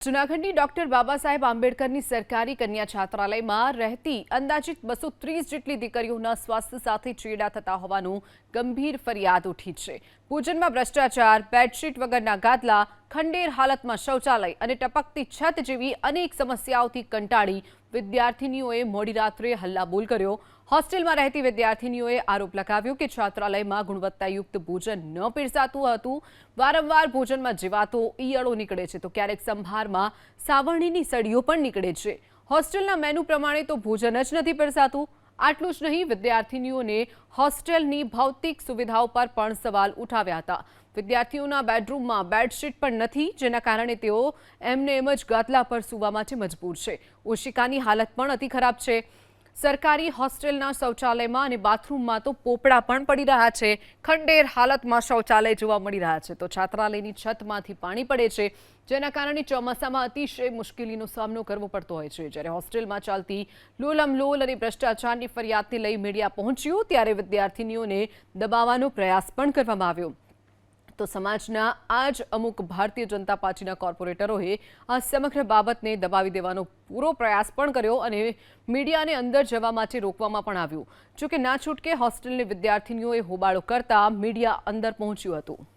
જૂનાગઢની ડોક્ટર બાબા સાહેબ આંબેડકરની સરકારી કન્યા છાત્રાલયમાં રહેતી અંદાજિત 230 જેટલી દીકરીઓના સ્વાસ્થ્ય સાથે ચેડા થતા હોવાનું ગંભીર ફરિયાદ ઉઠી છે। ભોજનમાં ભ્રષ્ટાચાર, બેડશીટ વગરના ગાદલા, ખંડેર હાલતમાં શૌચાલય અને ટપકતી છત જેવી અનેક સમસ્યાઓથી કંટાળી વિદ્યાર્થીનીઓએ મોડી રાત્રે હલ્લાબોલ કર્યો। હોસ્ટેલમાં રહેતી વિદ્યાર્થીનીઓએ આરોપ લગાવ્યો કે છાત્રાલયમાં ગુણવત્તાયુક્ત ભોજન ન પીરસાતું હતું। વારંવાર ભોજનમાં જીવાતો, ઈયળો નીકળે છે તો ક્યારેક સંભારમાં સાવરણીની સળીઓ પણ નીકળે છે। હોસ્ટેલના મેનુ પ્રમાણે તો ભોજન જ નથી પીરસાતું। આટલું જ નહીં, વિદ્યાર્થીનીઓને હોસ્ટેલની ભૌતિક સુવિધાઓ પર પણ સવાલ ઉઠાવ્યા હતા। વિદ્યાર્થીઓના બેડરૂમમાં બેડશીટ પણ નથી, જેના કારણે તેઓ એમને એમ જ ગાદલા પર સૂવા માટે મજબૂર છે। ઓશિકાની હાલત પણ અતિ ખરાબ છે। સરકારી હોસ્ટેલના શૌચાલયમાં અને બાથરૂમમાં તો પોપડા પણ પડી રહ્યા છે। ખંડેર હાલતમાં શૌચાલય જોવા મળી રહ્યા છે તો છાત્રાલયની છતમાંથી પાણી પડે છે, જેના કારણે ચોમાસામાં અતિશય મુશ્કેલીનો સામનો કરવો પડતો હોય છે। જ્યારે હોસ્ટેલમાં ચાલતી લોલમલોલ અને ભ્રષ્ટાચારની ફરિયાદને લઈ મીડિયા પહોંચ્યું ત્યારે વિદ્યાર્થીનીઓને દબાવવાનો પ્રયાસ પણ કરવામાં આવ્યો। તો સમાજના આ જ અમુક ભારતીય જનતા પાર્ટીના કોર્પોરેટરોએ આ સમગ્ર બાબતને દબાવી દેવાનો પૂરો પ્રયાસ પણ કર્યો અને મીડિયાને અંદર જવા માટે રોકવામાં પણ આવ્યું। જોકે ના છૂટકે હોસ્ટેલની વિદ્યાર્થીનીઓએ હોબાળો કરતા મીડિયા અંદર પહોંચ્યું હતું।